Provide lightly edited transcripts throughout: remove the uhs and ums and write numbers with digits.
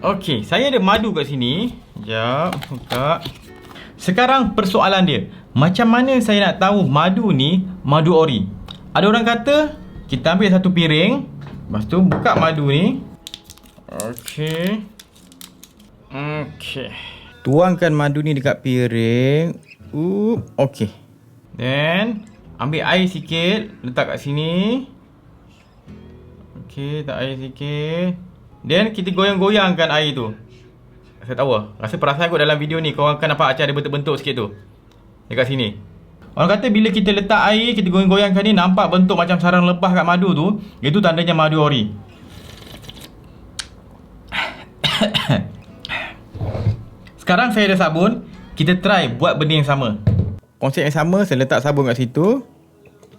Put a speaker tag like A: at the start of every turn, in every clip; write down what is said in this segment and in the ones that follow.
A: Okey, saya ada madu kat sini. Sekejap, buka. Sekarang persoalan dia, macam mana saya nak tahu madu ni madu ori? Ada orang kata, kita ambil satu piring, lepas tu buka madu ni. Okey. Tuangkan madu ni dekat piring. Okey. Then ambil air sikit, letak kat sini. Okey, letak air sikit. Then kita goyang-goyangkan air tu. Saya tahu lah, rasa perasan kot dalam video ni korang akan nampak macam ada bentuk-bentuk sikit tu dekat sini. Orang kata bila kita letak air, kita goyang-goyangkan ni, nampak bentuk macam sarang lebah kat madu tu, itu tandanya madu ori. Sekarang saya ada sabun, kita try buat benda yang sama. Konsep yang sama, saya letak sabun kat situ.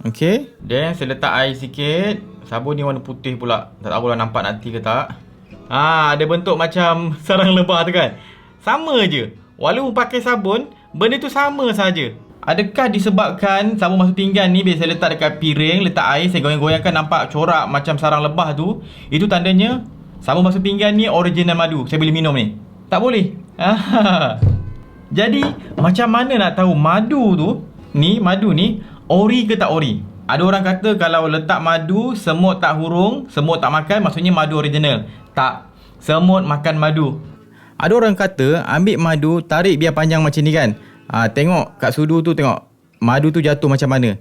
A: Okey, then saya letak air sikit. Sabun ni warna putih pula, tak tahu lah nampak nanti ke tak. Ada bentuk macam sarang lebah tu kan. Sama je, walaupun pakai sabun, benda tu sama saja. Adakah disebabkan sabun basuh pinggan ni bila saya letak dekat piring, letak air, saya goyang-goyangkan nampak corak macam sarang lebah tu, itu tandanya sabun basuh pinggan ni original madu. Saya boleh minum ni? Tak boleh. Jadi macam mana nak tahu madu ni ori ke tak ori? Ada orang kata kalau letak madu, semut tak hurung, semut tak makan, maksudnya madu original. Tak, semut makan madu. Ada orang kata ambil madu, tarik biar panjang macam ni kan. Tengok kat sudu tu, tengok madu tu jatuh macam mana.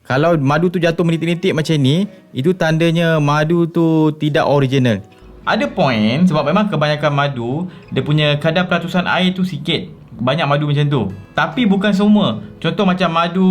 A: Kalau madu tu jatuh menitik-nitik macam ni, itu tandanya madu tu tidak original. Ada point sebab memang kebanyakan madu, dia punya kadar peratusan air tu sikit. Banyak madu macam tu. Tapi bukan semua. Contoh macam madu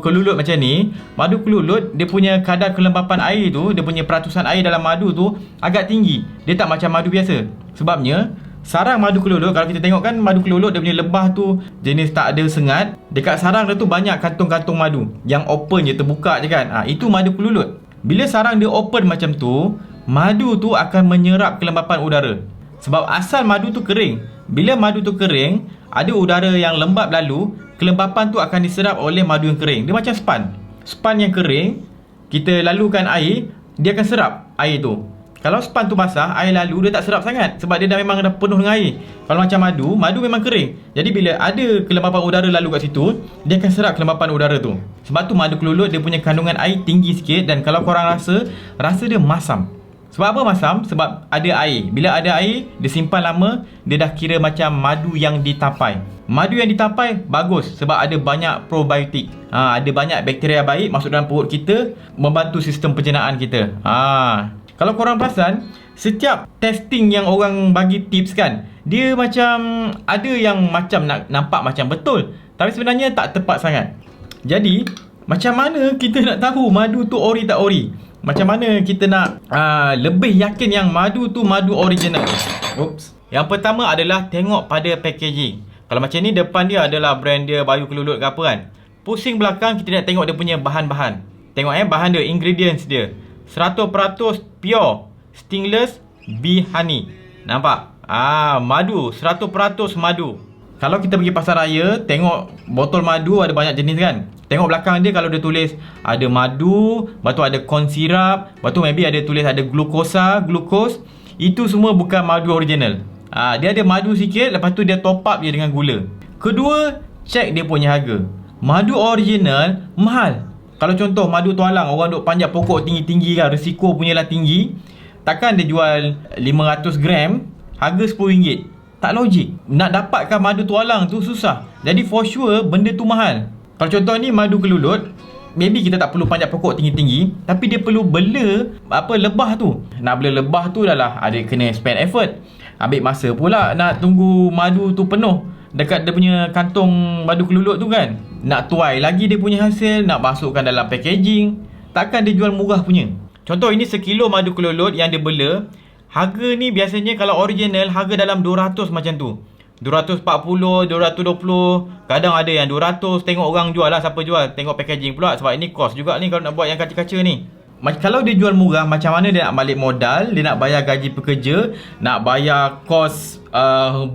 A: kelulut macam ni, madu kelulut dia punya kadar kelembapan air tu, dia punya peratusan air dalam madu tu agak tinggi. Dia tak macam madu biasa. Sebabnya sarang madu kelulut, kalau kita tengok kan madu kelulut, dia punya lebah tu jenis tak ada sengat. Dekat sarang dia tu banyak kantung-kantung madu yang open je, terbuka je kan. Itu madu kelulut. Bila sarang dia open macam tu, madu tu akan menyerap kelembapan udara. Sebab asal madu tu kering. Bila madu tu kering, ada udara yang lembap lalu, kelembapan tu akan diserap oleh madu yang kering. Dia macam span. Span yang kering, kita lalukan air, dia akan serap air tu. Kalau span tu basah, air lalu, dia tak serap sangat. Sebab dia memang dah penuh dengan air. Kalau macam madu memang kering. Jadi bila ada kelembapan udara lalu kat situ, dia akan serap kelembapan udara tu. Sebab tu madu kelulut dia punya kandungan air tinggi sikit. Dan kalau korang rasa dia masam. Sebab apa masam? Sebab ada air. Bila ada air, dia simpan lama, dia dah kira macam madu yang ditapai. Madu yang ditapai bagus sebab ada banyak probiotik. Ada banyak bakteria baik masuk dalam perut kita, membantu sistem pencernaan kita. Kalau korang perasan, setiap testing yang orang bagi tips kan, dia macam ada yang macam nak nampak macam betul, tapi sebenarnya tak tepat sangat. Jadi macam mana kita nak tahu madu tu ori tak ori? Macam mana kita nak lebih yakin yang madu tu madu original? Yang pertama adalah tengok pada packaging. Kalau macam ni, depan dia adalah brand dia, Bayu Kelulut ke apa kan. Pusing belakang, kita nak tengok dia punya bahan-bahan. Tengok bahan dia, ingredients dia 100% pure stingless bee honey. Nampak? Madu, 100% madu. Kalau kita pergi pasar raya, tengok botol madu ada banyak jenis kan. Tengok belakang dia, kalau dia tulis ada madu, lepas tu ada corn syrup, lepas tu maybe ada tulis ada glukos, itu semua bukan madu original. Dia ada madu sikit, lepas tu dia top up je dengan gula. Kedua, check dia punya harga. Madu original mahal. Kalau contoh madu tualang, orang duk panjat pokok tinggi-tinggi kan, risiko punyalah tinggi. Takkan dia jual 500 gram harga RM10. Tak logik. Nak dapatkan madu tualang tu susah. Jadi for sure benda tu mahal. Kalau contoh ni madu kelulut, maybe kita tak perlu panjat pokok tinggi-tinggi, tapi dia perlu bela lebah tu. Nak bela lebah tu dah lah ada kena spend effort. Ambil masa pula nak tunggu madu tu penuh dekat dia punya kantung madu kelulut tu kan. Nak tuai lagi dia punya hasil, nak masukkan dalam packaging. Takkan dia jual murah punya. Contoh ini sekilo madu kelulut yang dia bela. Harga ni biasanya kalau original harga dalam 200 macam tu. 240, 220, kadang ada yang 200. Tengok orang jual lah, siapa jual. Tengok packaging pula, sebab ini cost juga ni kalau nak buat yang kaca-kaca ni. Kalau dia jual murah, macam mana dia nak balik modal? Dia nak bayar gaji pekerja, nak bayar kos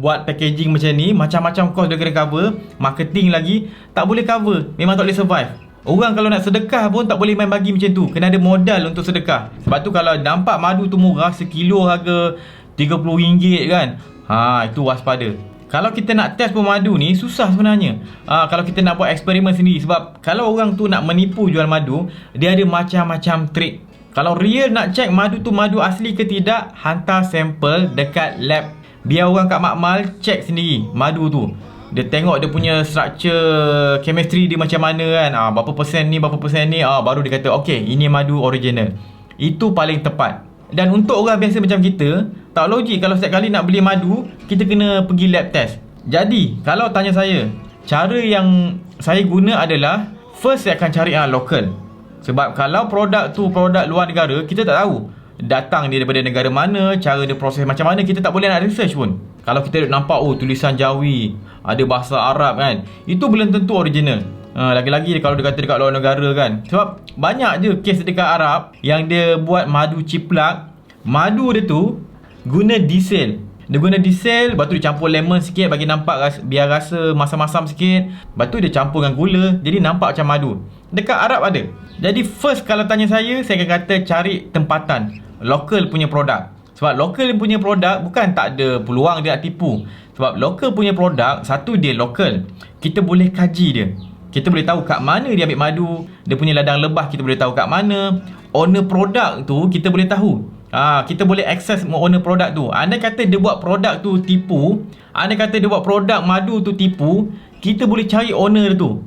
A: buat packaging macam ni, macam-macam kos dia kena cover. Marketing lagi, tak boleh cover. Memang tak boleh survive. Orang kalau nak sedekah pun tak boleh main bagi macam tu. Kena ada modal untuk sedekah. Sebab tu kalau nampak madu tu murah, sekilo harga RM30 kan. Itu waspada. Kalau kita nak test pemadu ni susah sebenarnya. Kalau kita nak buat eksperimen sendiri, sebab kalau orang tu nak menipu jual madu, dia ada macam-macam trik. Kalau real nak check madu tu madu asli ke tidak, hantar sampel dekat lab. Biar orang kat makmal check sendiri madu tu. Dia tengok dia punya structure chemistry dia macam mana kan. Berapa persen ni, baru dia kata okey, ini madu original. Itu paling tepat. Dan untuk orang biasa macam kita, tak logik kalau setiap kali nak beli madu kita kena pergi lab test. Jadi kalau tanya saya, cara yang saya guna adalah first saya akan cari yang local. Sebab kalau produk tu produk luar negara, kita tak tahu datang dia daripada negara mana, cara dia proses macam mana, kita tak boleh nak research pun. Kalau kita nampak tulisan Jawi, ada bahasa Arab kan, itu belum tentu original. Lagi-lagi kalau dia kata dekat luar negara kan. Sebab banyak je kes dekat Arab yang dia buat madu ciplak. Madu dia tu guna diesel. Dia guna diesel, lepas tu dia campur lemon sikit bagi nampak biar rasa masam-masam sikit. Lepas tu dia campur dengan gula, jadi nampak macam madu. Dekat Arab ada. Jadi first kalau tanya saya akan kata cari tempatan local punya produk. Sebab local punya produk bukan tak ada peluang dia nak tipu. Sebab local punya produk, satu dia local, kita boleh kaji dia. Kita boleh tahu kat mana dia ambil madu, dia punya ladang lebah kita boleh tahu kat mana. Owner produk tu kita boleh tahu. Kita boleh access owner produk tu. Andai kata dia buat produk tu tipu, andai kata dia buat produk madu tu tipu, kita boleh cari owner tu.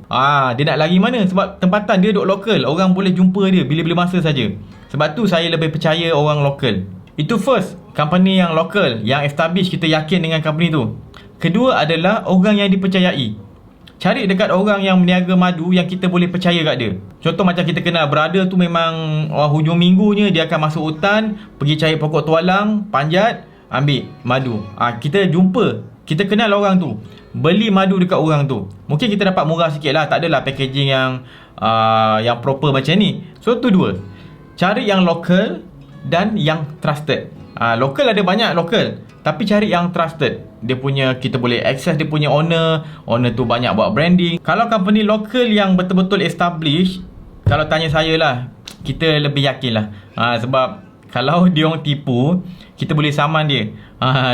A: Dia nak lari mana? Sebab tempatan dia duduk lokal, orang boleh jumpa dia bila-bila masa saja. Sebab tu saya lebih percaya orang lokal. Itu first, company yang lokal, yang establish, kita yakin dengan company tu. Kedua adalah orang yang dipercayai. Cari dekat orang yang meniaga madu yang kita boleh percaya kat dia. Contoh macam kita kenal brother tu, memang hujung minggunya dia akan masuk hutan, pergi cari pokok tualang, panjat, ambil madu. Kita jumpa, kita kenal orang tu, beli madu dekat orang tu. Mungkin kita dapat murah sikit lah, tak adalah packaging yang proper macam ni. So tu dua, cari yang local dan yang trusted. Local ada banyak local, tapi cari yang trusted. Dia punya, kita boleh access dia punya owner tu banyak buat branding. Kalau company local yang betul-betul establish, kalau tanya saya lah, kita lebih yakin lah. Sebab kalau dia orang tipu, kita boleh saman dia.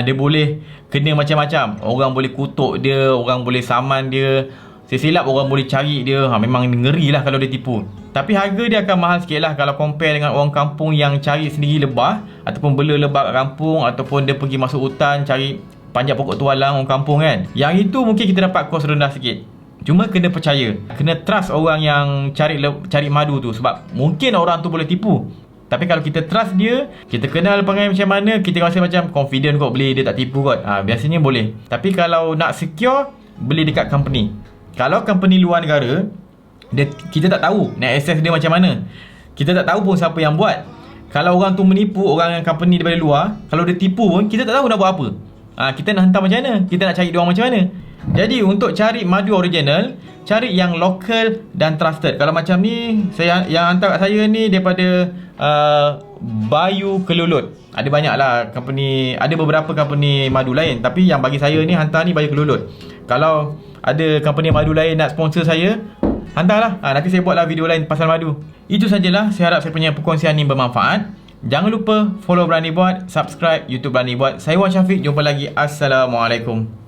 A: Dia boleh kena macam-macam. Orang boleh kutuk dia, orang boleh saman dia, silap orang boleh cari dia. Memang ngeri lah kalau dia tipu. Tapi harga dia akan mahal sikit lah kalau compare dengan orang kampung yang cari sendiri lebah, ataupun bela lebah kat kampung, ataupun dia pergi masuk hutan cari panjat pokok tualang orang kampung kan. Yang itu mungkin kita dapat kos rendah sikit. Cuma kena percaya, kena trust orang yang cari madu tu. Sebab mungkin orang tu boleh tipu, tapi kalau kita trust dia, kita kenal perangai macam mana, kita rasa macam confident kot beli, dia tak tipu kot, biasanya boleh. Tapi kalau nak secure, beli dekat company. Kalau company luar negara, kita tak tahu nak access dia macam mana. Kita tak tahu pun siapa yang buat. Kalau orang tu menipu, orang yang company daripada luar, kalau dia tipu pun, kita tak tahu nak buat apa. Kita nak hantar macam mana, kita nak cari dia orang macam mana. Jadi untuk cari madu original, cari yang local dan trusted. Kalau macam ni, yang hantar kat saya ni daripada Bayu Kelulut. Ada banyak lah company, ada beberapa company madu lain, tapi yang bagi saya ni hantar ni Bayu Kelulut. Kalau ada company madu lain nak sponsor saya, hantarlah. Nanti saya buatlah video lain pasal madu. Itu sajalah, saya harap saya punya perkongsian ni bermanfaat. Jangan lupa follow Berani Buat, subscribe YouTube Berani Buat. Saya Wan Syafiq, jumpa lagi. Assalamualaikum.